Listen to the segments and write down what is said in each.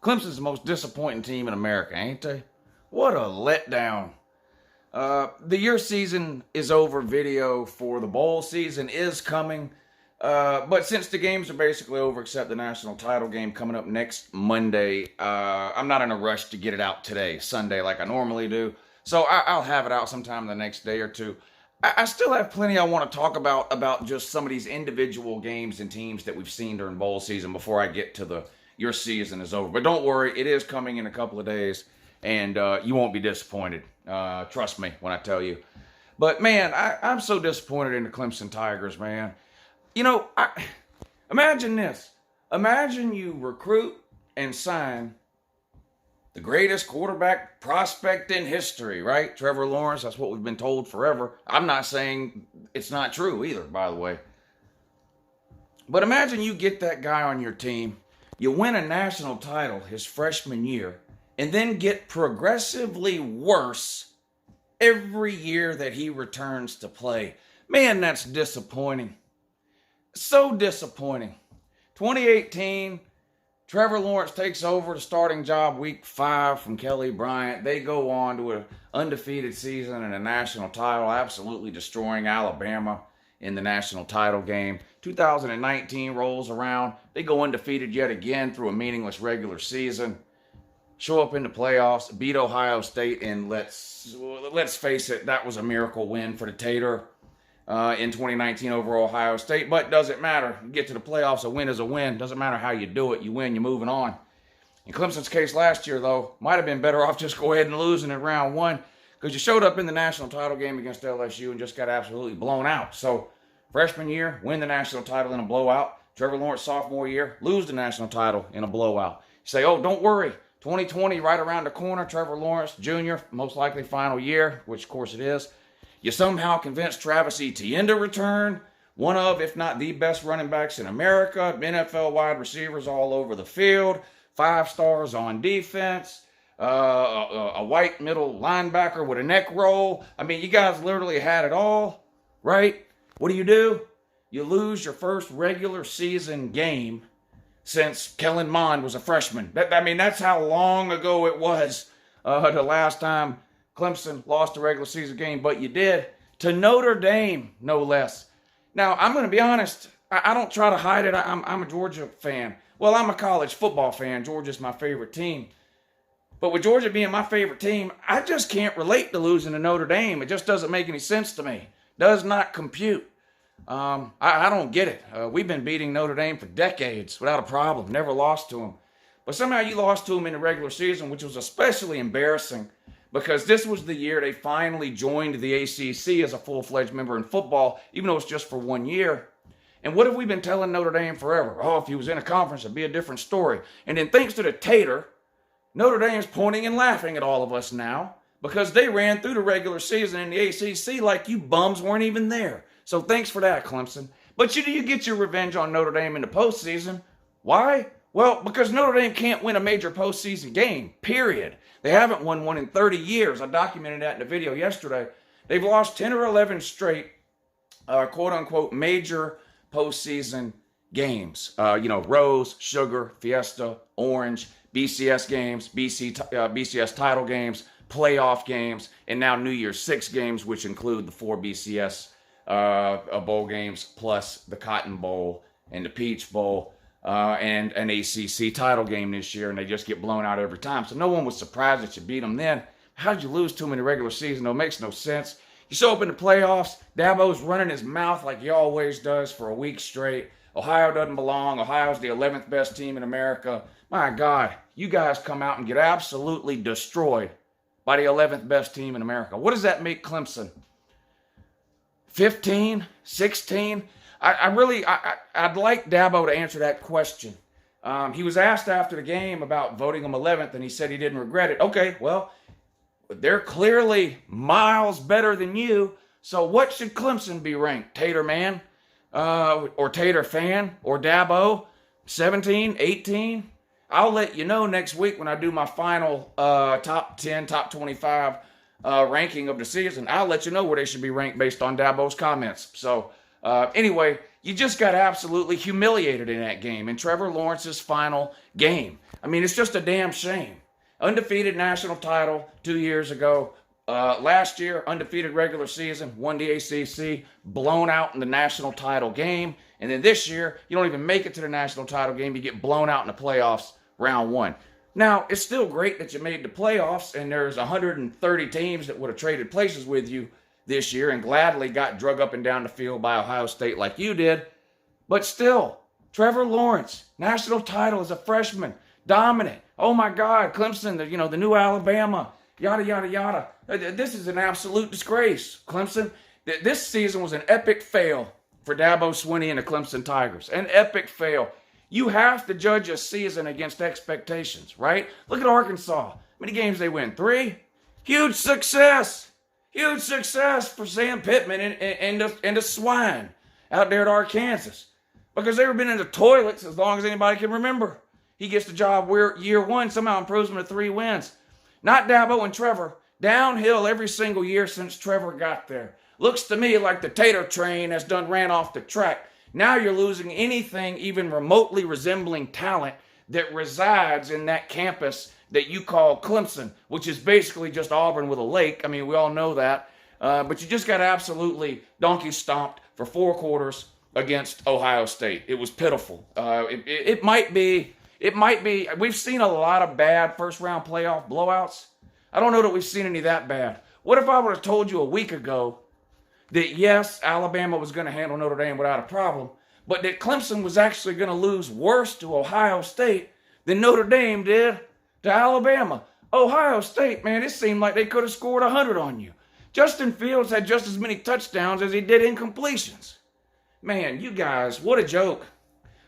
Clemson's the most disappointing team in America, ain't they? What a letdown. The year season is over. Video for the bowl season is coming. But since the games are basically over, except the national title game coming up next Monday, I'm not in a rush to get it out today, Sunday, like I normally do. So I'll have it out sometime the next day or two. I still have plenty I want to talk about just some of these individual games and teams that we've seen during bowl season before I get to your season is over. But don't worry, it is coming in a couple of days, and you won't be disappointed. Trust me when I tell you. But man, I'm so disappointed in the Clemson Tigers, man. You know, imagine this. Imagine you recruit and sign the greatest quarterback prospect in history, right? Trevor Lawrence, that's what we've been told forever. I'm not saying it's not true either, by the way. But imagine you get that guy on your team, you win a national title his freshman year, and then get progressively worse every year that he returns to play. Man, that's disappointing. So disappointing. 2018, Trevor Lawrence takes over the starting job week 5 from Kelly Bryant. They go on to an undefeated season and a national title, absolutely destroying Alabama in the national title game. 2019 rolls around. They go undefeated yet again through a meaningless regular season. Show up in the playoffs, beat Ohio State, and let's face it, that was a miracle win for the Tater in 2019 over Ohio State. But doesn't matter. You get to the playoffs, a win is a win. Doesn't matter how you do it. You win, you're moving on. In Clemson's case last year, though, might have been better off just go ahead and losing in round 1 because you showed up in the national title game against LSU and just got absolutely blown out. So freshman year, win the national title in a blowout. Trevor Lawrence sophomore year, lose the national title in a blowout. You say, oh, don't worry. 2020 right around the corner. Trevor Lawrence Jr., most likely final year, which of course it is. You somehow convinced Travis Etienne to return. One of, if not the best running backs in America. NFL wide receivers all over the field. 5 stars on defense. A white middle linebacker with a neck roll. I mean, you guys literally had it all, right? What do? You lose your first regular season game since Kellen Mond was a freshman. That's how long ago it was the last time Clemson lost a regular season game, but you did to Notre Dame, no less. Now, I'm going to be honest. I don't try to hide it. I'm a Georgia fan. Well, I'm a college football fan. Georgia's my favorite team. But with Georgia being my favorite team, I just can't relate to losing to Notre Dame. It just doesn't make any sense to me. Does not compute. I don't get it. We've been beating Notre Dame for decades without a problem. Never lost to them. But somehow you lost to them in the regular season, which was especially embarrassing because this was the year they finally joined the ACC as a full-fledged member in football, even though it's just for 1 year. And what have we been telling Notre Dame forever? Oh, if he was in a conference, it'd be a different story. And then thanks to the Tater, Notre Dame's pointing and laughing at all of us now because they ran through the regular season in the ACC like you bums weren't even there. So thanks for that, Clemson. But you get your revenge on Notre Dame in the postseason. Why? Well, because Notre Dame can't win a major postseason game, period. They haven't won one in 30 years. I documented that in the video yesterday. They've lost 10 or 11 straight, quote-unquote, major postseason games. Rose, Sugar, Fiesta, Orange, BCS games, BCS title games, playoff games, and now New Year's 6 games, which include the 4 BCS bowl games, plus the Cotton Bowl and the Peach Bowl, and an ACC title game this year, and they just get blown out every time. So no one was surprised that you beat them then. How did you lose to them in the regular season? No, it makes no sense. You show up in the playoffs, Dabo's running his mouth like he always does for a week straight. Ohio doesn't belong. Ohio's the 11th best team in America. My God, you guys come out and get absolutely destroyed by the 11th best team in America. What does that make Clemson? 15, 16? I'd like Dabo to answer that question. He was asked after the game about voting him 11th, and he said he didn't regret it. Okay, well, they're clearly miles better than you, so what should Clemson be ranked? Tater Man? Or Tater Fan? Or Dabo? 17, 18? I'll let you know next week when I do my final top 10, top 25 ranking of the season. I'll let you know where they should be ranked based on Dabo's comments. So Anyway, you just got absolutely humiliated in that game, in Trevor Lawrence's final game. I mean, it's just a damn shame. Undefeated national title 2 years ago. Last year, undefeated regular season, won the ACC, blown out in the national title game. And then this year, you don't even make it to the national title game. You get blown out in the playoffs round one. Now, it's still great that you made the playoffs, and there's 130 teams that would have traded places with you this year and gladly got drug up and down the field by Ohio State like you did. But still, Trevor Lawrence, national title as a freshman, dominant. Oh my God, Clemson, the new Alabama, yada, yada, yada. This is an absolute disgrace, Clemson. This season was an epic fail for Dabo Swinney and the Clemson Tigers. An epic fail. You have to judge a season against expectations, right? Look at Arkansas. How many games they win? 3? Huge success. Huge success for Sam Pittman and the swine out there at Arkansas. Because they've been in the toilets as long as anybody can remember. He gets the job year one, somehow improves him to 3 wins. Not Dabo and Trevor. Downhill every single year since Trevor got there. Looks to me like the tater train has done ran off the track. Now you're losing anything even remotely resembling talent that resides in that campus that you call Clemson, which is basically just Auburn with a lake. I mean, we all know that. But you just got absolutely donkey stomped for 4 quarters against Ohio State. It was pitiful. It might be, we've seen a lot of bad first-round playoff blowouts. I don't know that we've seen any that bad. What if I would have told you a week ago that, yes, Alabama was going to handle Notre Dame without a problem, but that Clemson was actually going to lose worse to Ohio State than Notre Dame did to Alabama? Ohio State, man, it seemed like they could have scored 100 on you. Justin Fields had just as many touchdowns as he did incompletions. Man, you guys, what a joke.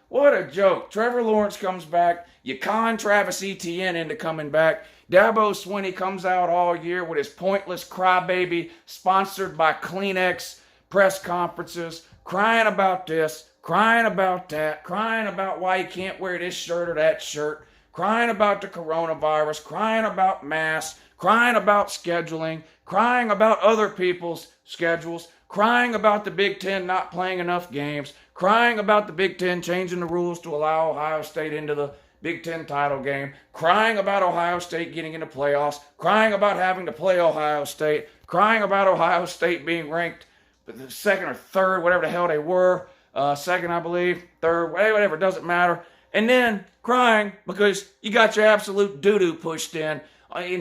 What a joke. Trevor Lawrence comes back. You con Travis Etienne into coming back. Dabo Swinney comes out all year with his pointless crybaby, sponsored by Kleenex press conferences, crying about this, crying about that, crying about why he can't wear this shirt or that shirt, crying about the coronavirus, crying about masks, crying about scheduling, crying about other people's schedules, crying about the Big Ten not playing enough games, crying about the Big Ten changing the rules to allow Ohio State into the Big Ten title game, crying about Ohio State getting into playoffs, crying about having to play Ohio State, crying about Ohio State being ranked 2nd or 3rd, whatever the hell they were, 2nd, I believe, 3rd, whatever, doesn't matter. And then crying because you got your absolute doo-doo pushed in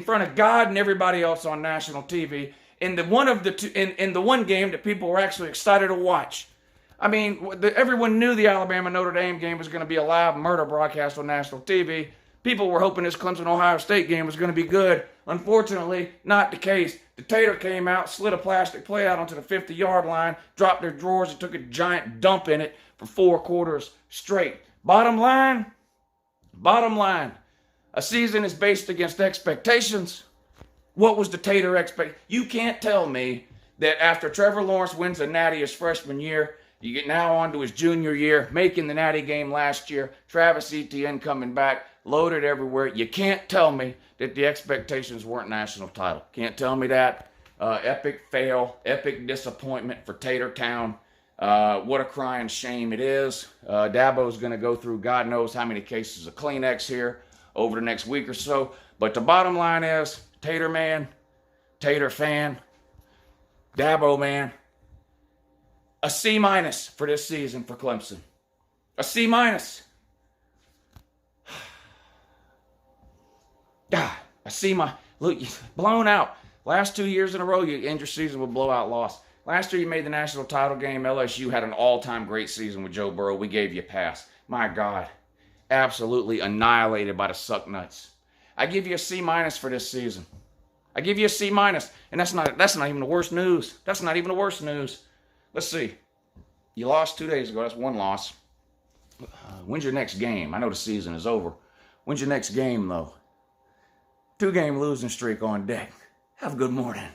front of God and everybody else on national TV in the one game that people were actually excited to watch. I mean, everyone knew the Alabama-Notre Dame game was going to be a live murder broadcast on national TV. People were hoping this Clemson-Ohio State game was going to be good. Unfortunately, not the case. The tater came out, slid a plastic plate out onto the 50-yard line, dropped their drawers, and took a giant dump in it for 4 quarters straight. Bottom line, a season is based against expectations. What was the tater expect? You can't tell me that after Trevor Lawrence wins a natty his freshman year, you get now on to his junior year, making the natty game last year, Travis Etienne coming back, loaded everywhere. You can't tell me that the expectations weren't national title. Can't tell me that. Epic fail, epic disappointment for Tater Town. What a crying shame it is. Dabo's going to go through God knows how many cases of Kleenex here over the next week or so. But the bottom line is, Tater man, Tater fan, Dabo man, a C- for this season for Clemson. A C-. God, a C-. Look, blown out. Last 2 years in a row, you end your season with blowout loss. Last year, you made the national title game. LSU had an all-time great season with Joe Burrow. We gave you a pass. My God, absolutely annihilated by the sucknuts. I give you a C- for this season. I give you a C-, and that's not even the worst news. That's not even the worst news. Let's see. You lost 2 days ago. That's one loss. When's your next game? I know the season is over. When's your next game, though? 2-game losing streak on deck. Have a good morning.